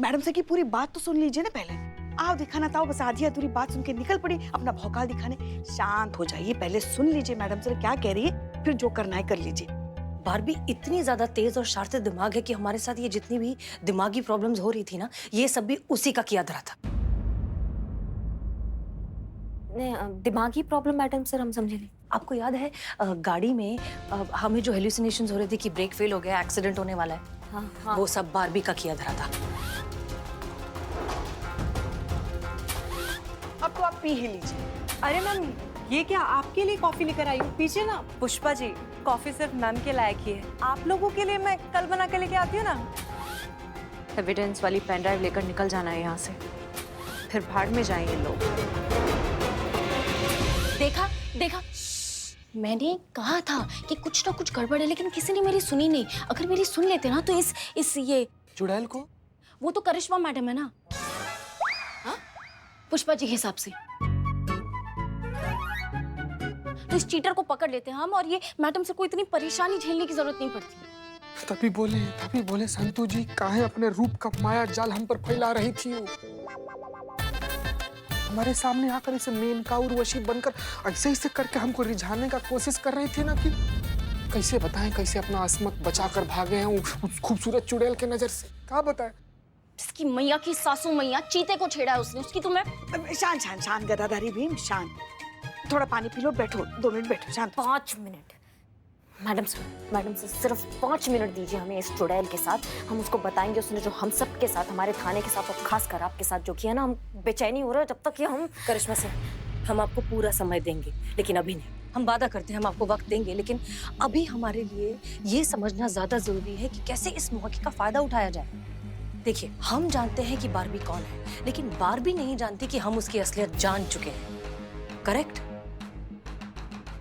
Madam से की पूरी बात तो सुन लीजिए ना पहले। आप दिखाना था बस आधी अधूरी बात सुन के निकल पड़ी अपना भौकाल दिखाने। शांत हो जाइए, पहले सुन लीजिए मैडम से क्या कह रही है, फिर जो करना है कर लीजिए। बारबी इतनी ज्यादा तेज और शातिर दिमाग है कि हमारे साथ ये जितनी भी दिमागी प्रॉब्लम्स हो रही थी ना, ये सब भी उसी का किया धरा था। दिमागी प्रॉब्लम मैडम सर, हम समझे नहीं। आपको याद है गाड़ी में हमें जो हेलुसिनेशंस हो रहे थे कि ब्रेक फेल हो गया, एक्सीडेंट होने वाला है, हाँ। वो सब बारबी का किया धरा था। अब तो आप पी ही लीजिए। अरे मैम, ये क्या आपके लिए कॉफी लेकर आई हूँ? पीछे ना। पुष्पा जी, कॉफी सिर्फ मैम के लायक ही है, आप लोगों के लिए मैं कल बना के लेके आती हूँ ना। एविडेंस वाली पेन ड्राइव लेकर निकल जाना है यहाँ से, फिर भाड़ में जाएंगे लोग। देखा देखा, मैंने कहा था कि कुछ ना कुछ गड़बड़ है, लेकिन किसी ने मेरी सुनी नहीं। अगर मेरी सुन लेते ना तो इस ये चुड़ैल को, वो तो करिश्मा मैडम है ना, हाँ? पुष्पा जी के हिसाब से तो इस चीटर को पकड़ लेते हैं हम, और ये मैडम से कोई इतनी परेशानी झेलने की जरूरत नहीं पड़ती। तभी बोले संतू जी काहे अपने रूप का माया जाल हम पर फैला रही थी। वो हमारे सामने आकर इसे मेनका उर्वशी बनकर ऐसे करके हमको रिझाने का कोशिश कर रही थी ना, कि कैसे बताएं, कैसे अपना अस्मत बचाकर भागे हैं उस खूबसूरत चुड़ैल के नजर से। क्या बताएं? इसकी मैया की सासू मैया चीते को छेड़ा है उसने, उसकी तो मैं। शांत गदाधारी भीम, शांत। थोड़ा पानी पी लो, बैठो 2 मिनट बैठो, शांत। 5 मिनट मैडम सर सिर्फ 5 मिनट दीजिए हमें इस चुड़ैल के साथ। हम उसको बताएंगे उसने जो हम सब के साथ, हमारे थाने के साथ और खासकर आपके साथ जो किया ना, हम बेचैनी हो रहा है जब तक ये हम। करिश्मा से हम आपको पूरा समय देंगे, लेकिन अभी नहीं। हम वादा करते हैं हम आपको वक्त देंगे, लेकिन अभी हमारे लिए ये समझना ज्यादा जरूरी है कि कैसे इस मौके का फायदा उठाया जाए। देखिए, हम जानते हैं कि बारबी कौन है, लेकिन बारबी नहीं जानती कि हम उसकी असलियत जान चुके हैं। करेक्ट?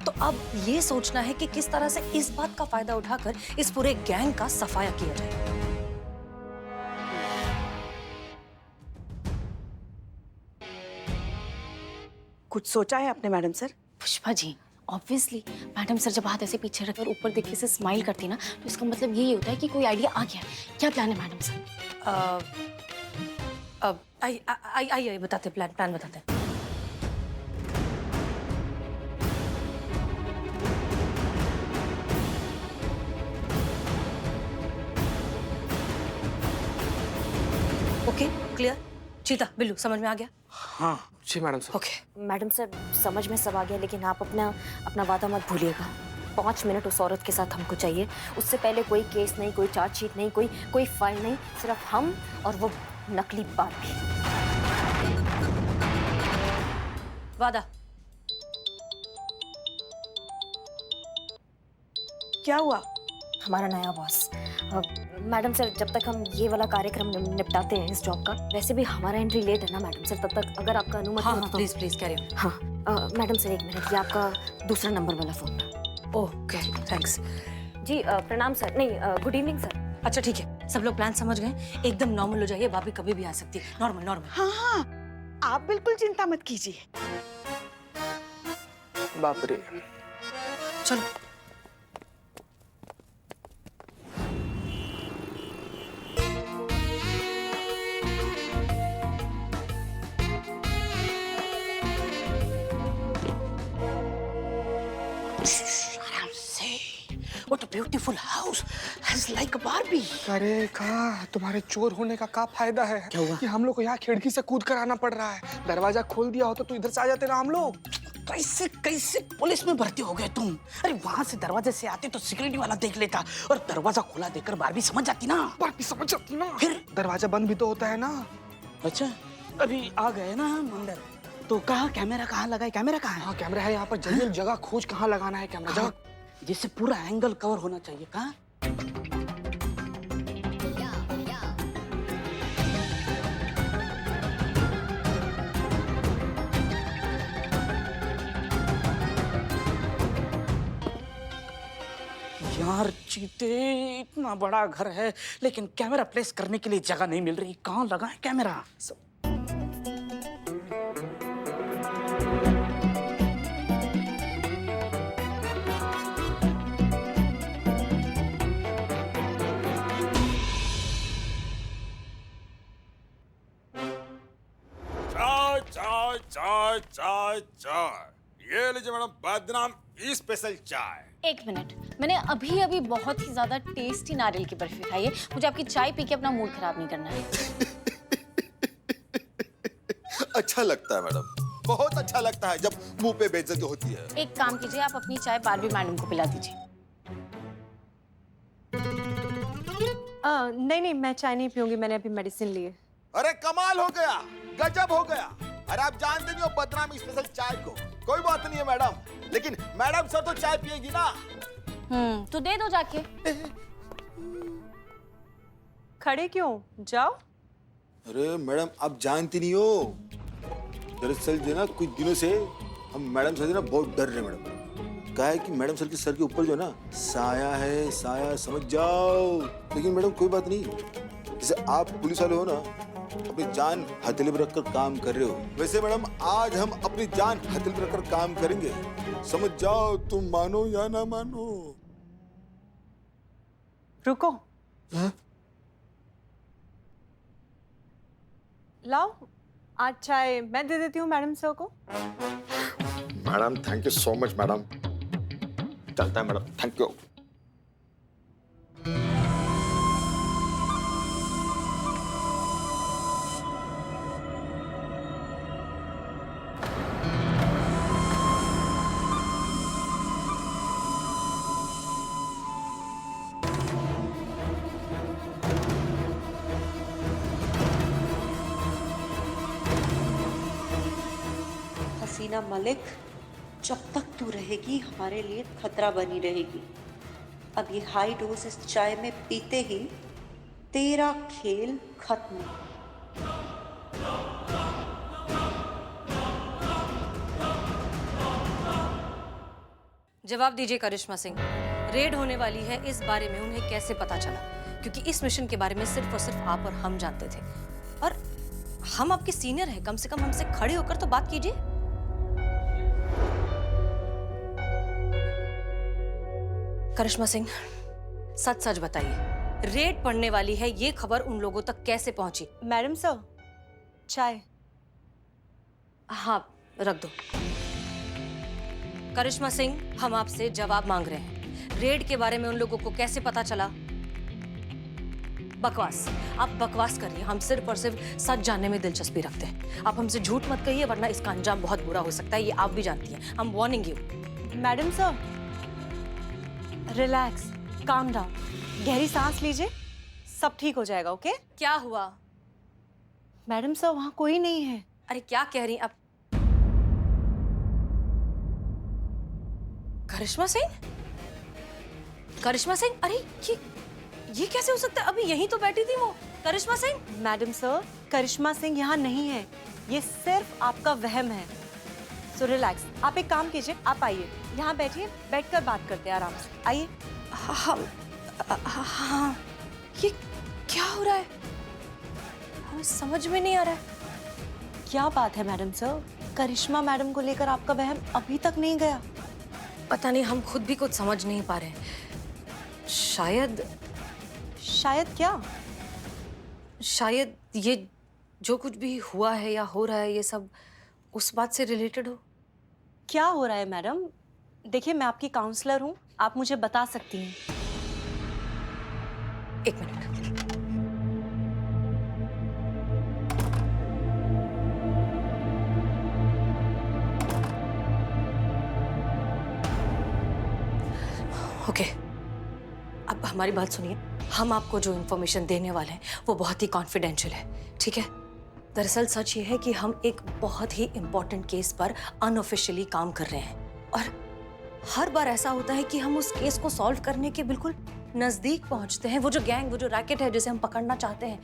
तो अब ये सोचना है कि किस तरह से इस बात का फायदा उठाकर इस पूरे गैंग का सफाया किया जाए। कुछ सोचा है आपने madam sir? Pushpa ji, obviously madam sir जब हाथ ऐसे पीछे रखकर ऊपर देख से स्माइल करती ना, तो इसका मतलब यही होता है कि कोई आइडिया आ गया। क्या प्लान है मैडम सर? अब आइए बताते, प्लान बताते हैं। Okay, clear? चीता, बिल्लू, समझ में आ गया? हाँ जी madam sir. Okay. Madam sir समझ में सब आ गया, लेकिन आप अपना वादा मत भूलिएगा। 5 मिनट उस औरत के साथ हमको चाहिए। उससे पहले कोई केस नहीं, कोई चार्जशीट नहीं, कोई फाइल नहीं, सिर्फ हम और वो नकली बारबी। वादा। क्या हुआ? हमारा नया बॉस। मैडम सर, जब तक हम ये वाला कार्यक्रम निपटाते हैं इस जॉब का, वैसे भी हमारा एंट्री लेट है ना मैडम सर, तब तक अगर आपका अनुमति हाँ, हो तो। Please carry on. हाँ मैडम सर, 1 मिनट, ये आपका दूसरा नंबर वाला फोन। Okay, thanks. जी प्रणाम सर, नहीं गुड इवनिंग सर। अच्छा ठीक है, सब लोग प्लान समझ गए? एकदम नॉर्मल हो जाइए, भाभी कभी भी आ सकती है। नॉर्मल। हाँ, आप बिल्कुल चिंता मत कीजिए। बाप रे। चलो। What a beautiful house, has like a Barbie. अरे का तुम्हारे चोर होने का फायदा है? क्या हुआ? कि हम लोग को यहाँ खिड़की से कूद कर आना पड़ रहा है। दरवाजा खोल दिया होता तो इधर से आ जाते ना हम लोग। कैसे पुलिस में भर्ती हो गए तुम? अरे वहाँ से दरवाजे से आते तो सिक्योरिटी वाला देख लेता और दरवाजा खुला देखकर बारबी समझ जाती ना। बारबी समझ जाती ना। फिर दरवाजा बंद भी तो होता है ना। अच्छा, अभी आ गए ना हम अंदर, तो कहाँ कैमरा कहाँ लगा है? कैमरा कहाँ है? हाँ कैमरा है यहाँ पर। जल्दी जगह खोज, कहाँ लगाना है कैमरा। जगह जिससे पूरा एंगल कवर होना चाहिए। कहाँ? यार चीते, इतना बड़ा घर है लेकिन कैमरा प्लेस करने के लिए जगह नहीं मिल रही। कहाँ लगा है कैमरा? चाय चाय चाय। ये लीजिए मैडम बदनाम स्पेशल चाय। एक मिनट, मैंने अभी अभी बहुत ही ज्यादा टेस्टी नारियल की बर्फी खाई है। मुझे आपकी चाय पी के अपना मूड खराब नहीं करना है। अच्छा लगता है मैडम, बहुत अच्छा लगता है जब मुंह पे बेइज्जती होती है। एक काम कीजिए, आप अपनी चाय बारबी मैडम को पिला दीजिए। नहीं नहीं, मैं चाय नहीं पीऊंगी, मैंने अभी मेडिसिन ली है। अरे कमाल हो गया, गजब हो गया। अरे आप जानते नहीं हो बदनाम स्पेशल चाय को। कोई बात नहीं है मैडम, लेकिन मैडम सर तो चाय पिएगी ना। तो दे दो जाके। खड़े क्यों, जाओ। अरे मैडम आप जानती नहीं हो, दरअसल जो ना कुछ दिनों से हम मैडम सर से ना बहुत डर रहे हैं मैडम। क्या है कि मैडम सर के सर के ऊपर जो ना साया है, साया समझ जाओ। लेकिन मैडम कोई बात नहीं, जैसे आप पुलिस वाले हो ना, अपनी जान हथेली पर रखकर काम कर रहे हो, वैसे मैडम आज हम अपनी जान हथेली पर रखकर काम करेंगे। समझ जाओ, तुम मानो या ना मानो। रुको। हाँ? लाओ, आज चाय मैं दे देती हूँ मैडम सर को। Madam thank you so much madam. चलता है मैडम, थैंक यू। हसीना मलिक, जब तक तू रहेगी हमारे लिए खतरा बनी रहेगी। अब ये हाई डोज इस चाय में पीते ही तेरा खेल खत्म। जवाब दीजिए करिश्मा सिंह, रेड होने वाली है, इस बारे में उन्हें कैसे पता चला? क्योंकि इस मिशन के बारे में सिर्फ और सिर्फ आप और हम जानते थे, और हम आपके सीनियर हैं, कम से कम हमसे खड़े होकर तो बात कीजिए। करिश्मा सिंह, सच सच बताइए, रेड पड़ने वाली है ये खबर उन लोगों तक कैसे पहुंची? मैडम सर, चाय। हाँ, रख दो। करिश्मा सिंह, हम आपसे जवाब मांग रहे हैं। रेड के बारे में उन लोगों को कैसे पता चला? बकवास, आप बकवास करिए, हम सिर्फ और सिर्फ सच जानने में दिलचस्पी रखते हैं। आप हमसे झूठ मत कहिए, वरना इसका अंजाम बहुत बुरा हो सकता है, ये आप भी जानती हैं। हम warning you. Madam sir, relax, calm down, गहरी सांस लीजिए, सब ठीक हो जाएगा। ओके? क्या हुआ? मैडम सर, वहाँ कोई नहीं है। अरे क्या कह रही हैं आप? करिश्मा सिंह? करिश्मा सिंह? अरे ये कैसे हो सकता है? अभी यहीं तो बैठी थी वो। करिश्मा सिंह? मैडम सर, करिश्मा सिंह यहाँ नहीं है, ये सिर्फ आपका वहम है। सो रिलैक्स, आप एक काम कीजिए, आप आइए, यहाँ बैठिए, बैठकर बात करते हैं आराम से। आइए। हाँ, ये क्या हो रहा है? हमें समझ में नहीं आ रहा है। क्या बात है मैडम सर, करिश्मा मैडम को लेकर आपका वहम अभी तक नहीं गया? पता नहीं, हम खुद भी कुछ समझ नहीं पा रहे हैं। शायद क्या? शायद ये जो कुछ भी हुआ है या हो रहा है, ये सब उस बात से रिलेटेड हो। क्या हो रहा है मैडम? देखिए, मैं आपकी काउंसलर हूँ, आप मुझे बता सकती हैं। एक मिनट। ओके, अब हमारी बात सुनिए। हम आपको जो इन्फॉर्मेशन देने वाले हैं वो बहुत ही कॉन्फिडेंशियल है, ठीक है? दरअसल सच ये है कि हम एक बहुत ही इम्पोर्टेंट केस पर अनऑफिशियली काम कर रहे हैं, और हर बार ऐसा होता है कि हम उस केस को सॉल्व करने के बिल्कुल नजदीक पहुंचते हैं। वो जो गैंग, वो जो रैकेट है जिसे हम पकड़ना चाहते हैं,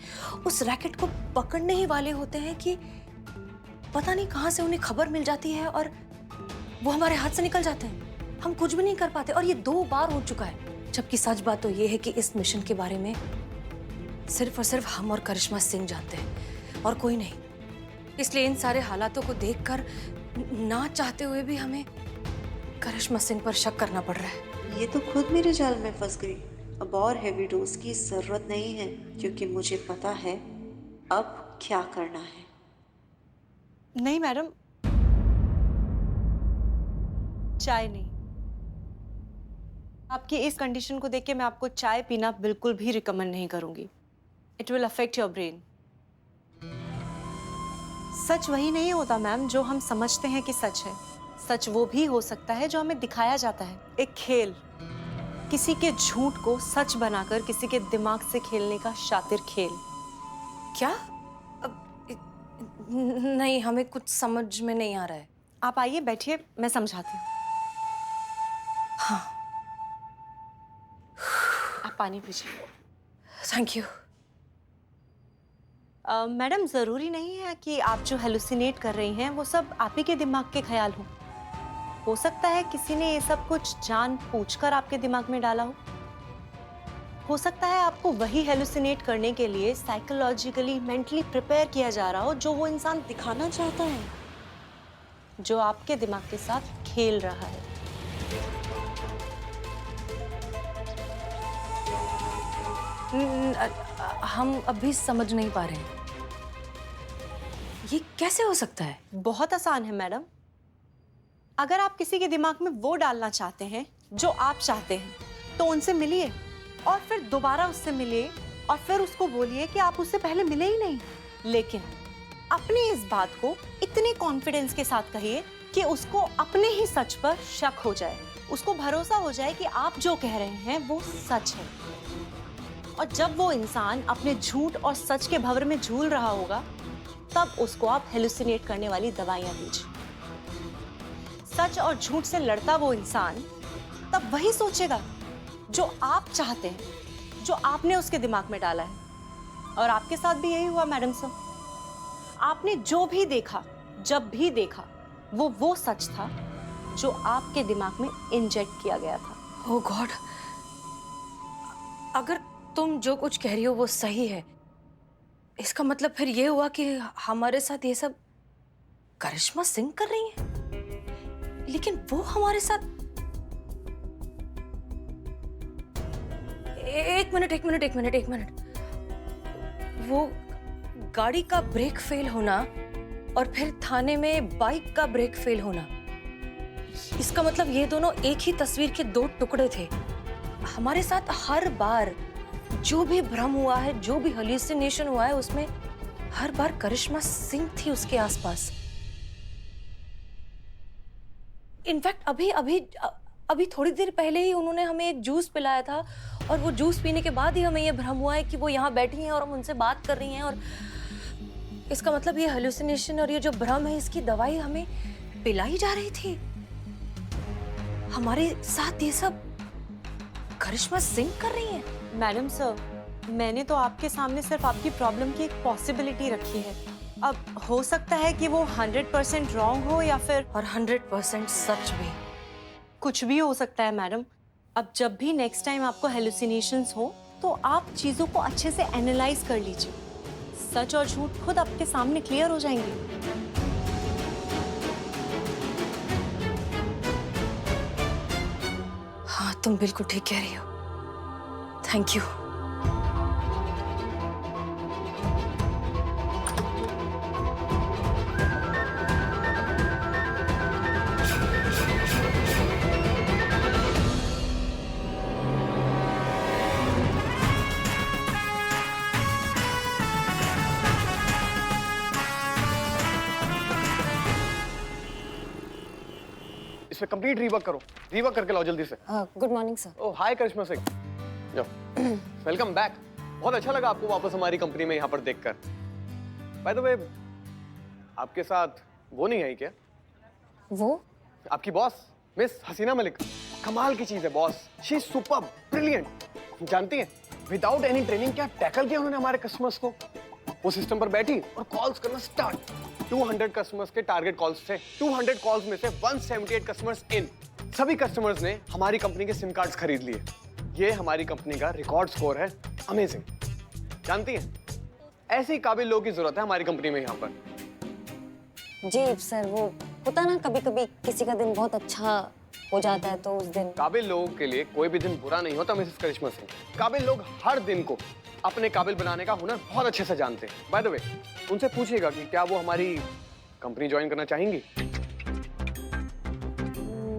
उस रैकेट को पकड़ने ही वाले होते हैं कि पता नहीं कहां से उन्हें खबर मिल जाती है और वो हमारे हाथ से निकल जाते हैं। हम कुछ भी नहीं कर पाते, और ये 2 बार हो चुका है। जबकि सच बात तो ये है कि इस मिशन के बारे में सिर्फ और सिर्फ हम और करिश्मा सिंह जानते हैं, और कोई नहीं। इसलिए इन सारे हालातों को देखकर ना चाहते हुए भी हमें करिश्मा सिंह पर शक करना पड़ रहा है। ये तो खुद मेरे जाल में फंस गई। अब और हेवी डोज की जरूरत नहीं है, क्योंकि मुझे पता है अब क्या करना है। नहीं मैडम, चाय नहीं। आपकी इस कंडीशन को देख के मैं आपको चाय पीना बिल्कुल भी रिकमेंड नहीं करूंगी। It will affect your brain. सच वही नहीं होता मैम जो हम समझते हैं कि सच है। सच वो भी हो सकता है जो हमें दिखाया जाता है। एक खेल, किसी के झूठ को सच बनाकर किसी के दिमाग से खेलने का शातिर खेल। क्या? नहीं, हमें कुछ समझ में नहीं आ रहा है। आप आइए, बैठिए, मैं समझाती हूँ। हाँ। आप पानी पीजिए। Thank you. मैडम, जरूरी नहीं है कि आप जो हेलुसिनेट कर रही हैं वो सब आप ही के दिमाग के ख्याल हो सकता है किसी ने ये सब कुछ जानबूझकर आपके दिमाग में डाला हो सकता है आपको वही हेलुसिनेट करने के लिए साइकोलॉजिकली, मेंटली प्रिपेयर किया जा रहा हो जो वो इंसान दिखाना चाहता है, जो आपके दिमाग के साथ खेल रहा है। हम अभी समझ नहीं पा रहे हैं, ये कैसे हो सकता है? बहुत आसान है मैडम। अगर आप किसी के दिमाग में वो डालना चाहते हैं जो आप चाहते हैं, तो उनसे मिलिए और फिर दोबारा उससे मिलिए और फिर उसको बोलिए कि आप उससे पहले मिले ही नहीं। लेकिन अपनी इस बात को इतने कॉन्फिडेंस के साथ कहिए कि उसको अपने ही सच पर शक हो जाए, उसको भरोसा हो जाए कि आप जो कह रहे हैं वो सच है। और जब वो इंसान अपने झूठ और सच के भंवर में झूल रहा होगा, तब उसको आप हेलुसिनेट करने वाली दवाइयां दीजिए। सच और झूठ से लड़ता वो इंसान तब वही सोचेगा जो आप चाहते हैं, जो आपने उसके दिमाग में डाला है। और आपके साथ भी यही हुआ मैडम सर। आपने जो भी देखा, जब भी देखा, वो सच था जो आपके दिमाग में इंजेक्ट किया गया था। ओह गॉड, अगर तुम जो कुछ कह रही हो वो सही है, इसका मतलब फिर ये हुआ कि हमारे साथ ये सब करिश्मा सिंह कर रही हैं। लेकिन वो हमारे साथ एक मिनट। वो गाड़ी का ब्रेक फेल होना और फिर थाने में बाइक का ब्रेक फेल होना, इसका मतलब ये दोनों एक ही तस्वीर के दो टुकड़े थे। हमारे साथ हर बार जो भी भ्रम हुआ है, जो भी हेलुसिनेशन हुआ है, उसमें हर बार करिश्मा सिंह थी उसके आसपास। इनफैक्ट अभी थोड़ी देर पहले ही उन्होंने हमें एक जूस पिलाया था और वो जूस पीने के बाद ही हमें ये भ्रम हुआ है कि वो यहाँ बैठी हैं और हम उनसे बात कर रही हैं। और इसका मतलब ये हेलुसिनेशन और ये जो भ्रम है, इसकी दवाई हमें पिलाई जा रही थी। हमारे साथ ये सब करिश्मा सिंह कर रही हैं। मैडम सर, मैंने तो आपके सामने सिर्फ आपकी प्रॉब्लम की एक पॉसिबिलिटी रखी है। अब हो सकता है कि वो 100% रॉन्ग हो या फिर और 100% सच भी। कुछ भी हो सकता है मैडम। अब जब भी नेक्स्ट टाइम आपको हेलुसिनेशंस हो, तो आप चीजों को अच्छे से एनालाइज कर लीजिए। सच और झूठ खुद आपके सामने क्लियर हो जाएंगे। हाँ, तुम बिल्कुल ठीक कह रही हो। Thank you. इस पे कंप्लीट रीवर्क करो, रीवर्क करके लाओ जल्दी से। Good morning sir. Oh hi Karishma Singh, जाओ। Welcome back. बहुत अच्छा लगा आपको वापस हमारी कंपनी में यहाँ पर देखकर। बाय द वे, आपके साथ वो नहीं आई क्या? वो आपकी बॉस मिस हसीना मलिक। कमाल की चीज है boss, she is superb, brilliant. जानती हैं, विदाउट एनी ट्रेनिंग क्या टैकल किया उन्होंने हमारे कस्टमर्स को। वो सिस्टम पर बैठी और कॉल्स करना स्टार्ट। 200 कस्टमर्स के टारगेट कॉल्स थे। 200 कॉल्स में से 178 कस्टमर्स इन। सभी कस्टमर्स ने हमारी कंपनी के सिम कार्ड्स खरीद लिए। ये हमारी कंपनी का रिकॉर्ड स्कोर है। अमेजिंग। जानती हैं, ऐसे ही काबिल लोगों की जरूरत है हमारी कंपनी में यहाँ पर। जी सर, वो होता ना कभी कभी किसी का दिन बहुत अच्छा हो जाता है तो उस दिन। काबिल लोगों के लिए कोई भी दिन बुरा नहीं होता मिसेस करिश्मा सिंह। काबिल लोग हर दिन को अपने काबिल बनाने का हुनर बहुत अच्छे से जानते हैं। बाय द वे, उनसे पूछिएगा कि क्या वो हमारी कंपनी ज्वाइन करना चाहेंगी।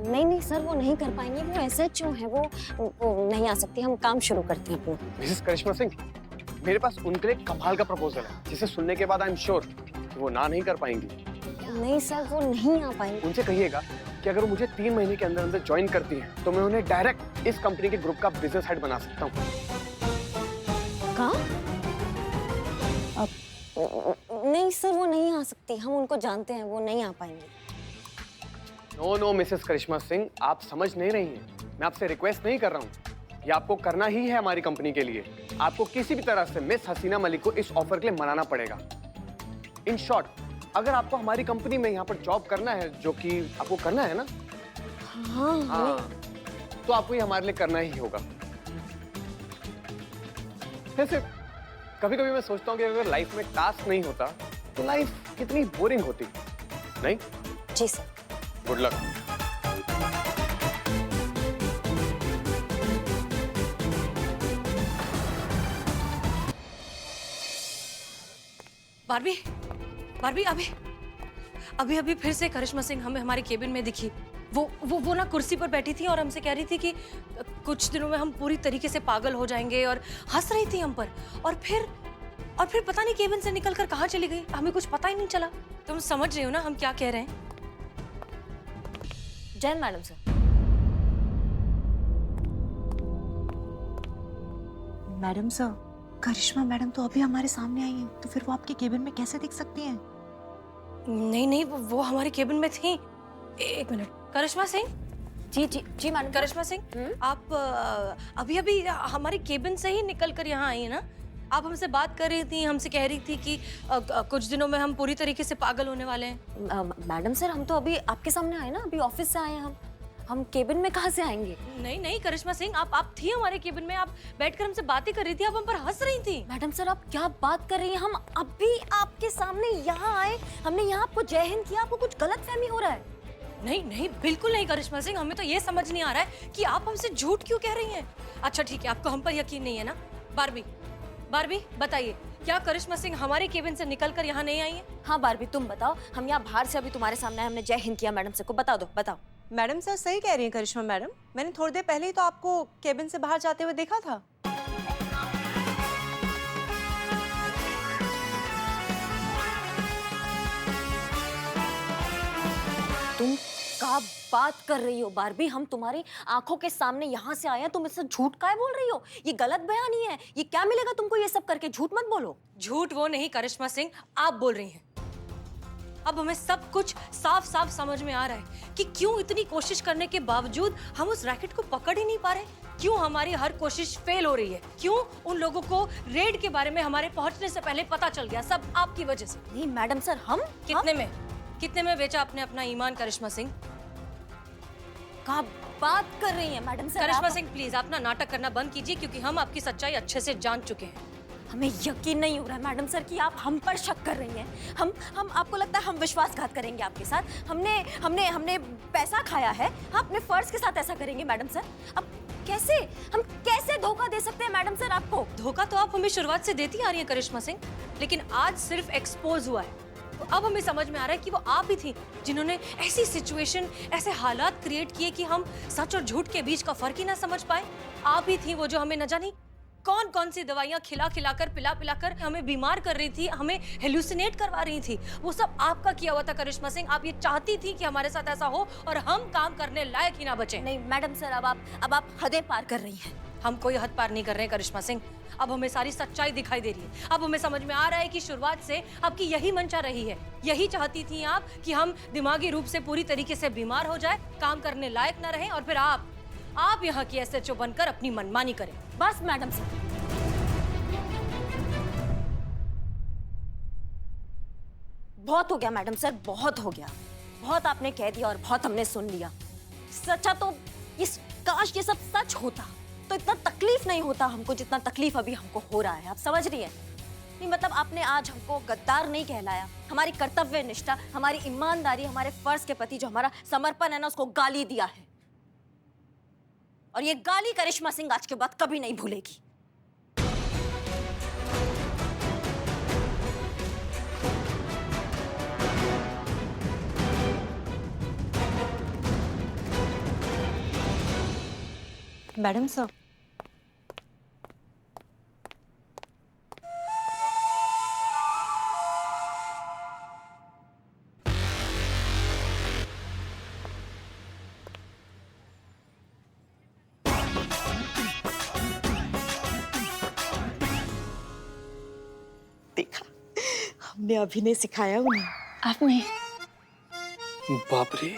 नहीं नहीं सर, वो नहीं कर पाएंगे, वो एसएचओ है, वो नहीं आ सकती। हम काम शुरू करते हैं अपना। मिसेस करिश्मा सिंह, मेरे पास उनके लिए कमाल का प्रपोजल है, जिसे सुनने के बाद आई एम श्योर कि वो ना नहीं कर पाएंगी। नहीं सर, वो नहीं आ पाएंगे। उनसे कहिएगा कि अगर वो मुझे 3 महीने के अंदर अंदर ज्वाइन करती हैं, तो मैं उन्हें डायरेक्ट इस कंपनी के ग्रुप का बिजनेस हेड बना सकता हूँ। कहाँ? नहीं सर, वो नहीं आ सकती, हम उनको जानते हैं, वो नहीं आ पाएंगे। नो नो मिसेस करिश्मा सिंह, आप समझ नहीं रही हैं। मैं आपसे रिक्वेस्ट नहीं कर रहा हूँ, ये आपको करना ही है हमारी कंपनी के लिए। आपको किसी भी तरह से मिस हसीना मलिक को इस ऑफर के लिए मनाना पड़ेगा। इन शॉर्ट, अगर आपको हमारी कंपनी में यहाँ पर जॉब करना है, जो कि आपको करना है ना, हाँ, तो आपको ये हमारे लिए करना ही होगा। वैसे कभी-कभी मैं सोचता हूँ कि अगर लाइफ में टास्क नहीं होता तो लाइफ कितनी बोरिंग होती, नहीं? जी sir. Good luck. Barbie, Barbie, अभी फिर से करिश्मा सिंह हमें हमारे केबिन में दिखी। वो ना कुर्सी पर बैठी थी और हमसे कह रही थी कि कुछ दिनों में हम पूरी तरीके से पागल हो जाएंगे, और हंस रही थी हम पर। और फिर पता नहीं केबिन से निकलकर कहाँ चली गई, हमें कुछ पता ही नहीं चला। तुम समझ रहे हो ना हम क्या कह रहे हैं? Jain madam sir. Madam sir, Karishma madam तो अभी हमारे सामने आई हैं, तो फिर वो आपके केबिन में कैसे दिख सकती हैं? नहीं, वो हमारे केबिन में थी। एक मिनट, करिश्मा सिंह। जी जी जी मैडम। करिश्मा सिंह, आप अभी हमारे केबिन से ही निकल कर यहाँ आई है ना? आप हमसे बात कर रही थी, हमसे कह रही थी कि कुछ दिनों में हम पूरी तरीके से पागल होने वाले हैं। मैडम सर, हम तो अभी आपके सामने आए ना, अभी ऑफिस से आए हैं हम केबिन में कहाँ से आएंगे? नहीं करिश्मा सिंह, आप थी हमारे केबिन में, आप बैठकर हमसे बातें कर रही थी, आप हम पर हंस रही थी। मैडम सर, आप क्या बात कर रही हैं? हम अभी आपके सामने यहाँ आए, हमने यहाँ आपको जय हिंद किया, आपको कुछ गलतफहमी हो रहा है। नहीं, बिल्कुल नहीं करिश्मा सिंह, हमें तो ये समझ नहीं आ रहा है कि आप हमसे झूठ क्यों कह रही हैं। अच्छा ठीक है, आपको हम पर यकीन नहीं है ना? बारबी बताइए, क्या करिश्मा सिंह हमारे केबिन से निकलकर यहाँ नहीं आई है? हाँ बारबी, तुम बताओ। हम यहाँ बाहर से अभी तुम्हारे सामने हमने जय हिंद किया मैडम सर को। बताओ। मैडम सर सही कह रही हैं करिश्मा मैडम, मैंने थोड़ी देर पहले ही तो आपको केबिन से बाहर जाते हुए देखा था। तुम क्या बात कर रही हो बारबी? हम तुम्हारी आंखों के सामने यहाँ से आए हैं, तुम इससे झूठ काहे बोल रही हो? ये गलत बयानी है। ये क्या मिलेगा तुमको ये सब करके? झूठ मत बोलो। झूठ वो नहीं करिश्मा सिंह, आप बोल रही हैं। अब हमें सब कुछ साफ समझ में आ रहा है कि क्यों इतनी कोशिश करने के बावजूद हम उस रैकेट को पकड़ ही नहीं पा रहे, क्यों हमारी हर कोशिश फेल हो रही है, क्यों उन लोगों को रेड के बारे में हमारे पहुंचने से पहले पता चल गया। सब आपकी वजह से। नहीं मैडम सर, हम कितने में बेचा आपने अपना ईमान करिश्मा सिंह? क्या बात कर रही हैं madam sir? Karishma Singh please, आप ना नाटक करना बंद कीजिए, क्योंकि हम आपकी सच्चाई अच्छे से जान चुके हैं। हमें यकीन नहीं हो रहा है मैडम सर कि आप हम पर शक कर रही हैं। हम आपको लगता है हम विश्वासघात करेंगे आपके साथ? हमने पैसा खाया है, हम अपने फर्ज के साथ ऐसा करेंगे मैडम सर? अब हम कैसे धोखा दे सकते हैं मैडम सर आपको? धोखा तो आप हमें शुरुआत से देती आ रही हैं करिश्मा सिंह, लेकिन आज सिर्फ एक्सपोज हुआ है। तो अब हमें समझ में आ रहा है कि वो आप ही थी जिन्होंने ऐसी सिचुएशन, ऐसे हालात क्रिएट किए कि हम सच और झूठ के बीच का फर्क ही ना समझ पाए। आप ही थी वो जो हमें न जानी कौन सी दवाइयां खिलाकर पिलाकर हमें बीमार कर रही थी, हमें हेलुसिनेट करवा रही थी। वो सब आपका किया हुआ था करिश्मा सिंह। आप ये चाहती थी कि हमारे साथ ऐसा हो और हम काम करने लायक ही ना बचे। नहीं मैडम सर, अब आप हदें पार कर रही हैं। हम कोई हद पार नहीं कर रहे हैं करिश्मा सिंह। अब हमें सारी सच्चाई दिखाई दे रही है। अब हमें समझ में आ रहा है कि शुरुआत से आपकी यही मंशा रही है, यही चाहती थी आप कि हम दिमागी रूप से पूरी तरीके से बीमार हो जाए, काम करने लायक न रहे, और फिर आप यहाँ की एसएचओ बनकर अपनी मनमानी करें। बस मैडम सर, बहुत हो गया मैडम सर, बहुत हो गया। बहुत आपने कह दिया और बहुत हमने सुन लिया। सच्चा तो काश ये सब सच होता तो इतना तकलीफ नहीं होता हमको जितना तकलीफ अभी हमको हो रहा है। आप समझ रही हैं? नहीं मतलब आपने आज हमको गद्दार नहीं कहलाया, हमारी कर्तव्य निष्ठा, हमारी ईमानदारी, हमारे फर्ज के प्रति जो हमारा समर्पण है ना, उसको गाली दिया है। और ये गाली करिश्मा सिंह आज के बाद कभी नहीं भूलेगी। मैडम सर, देखा, हमने अभिनय सिखाया उन्हें। आपने बाप रे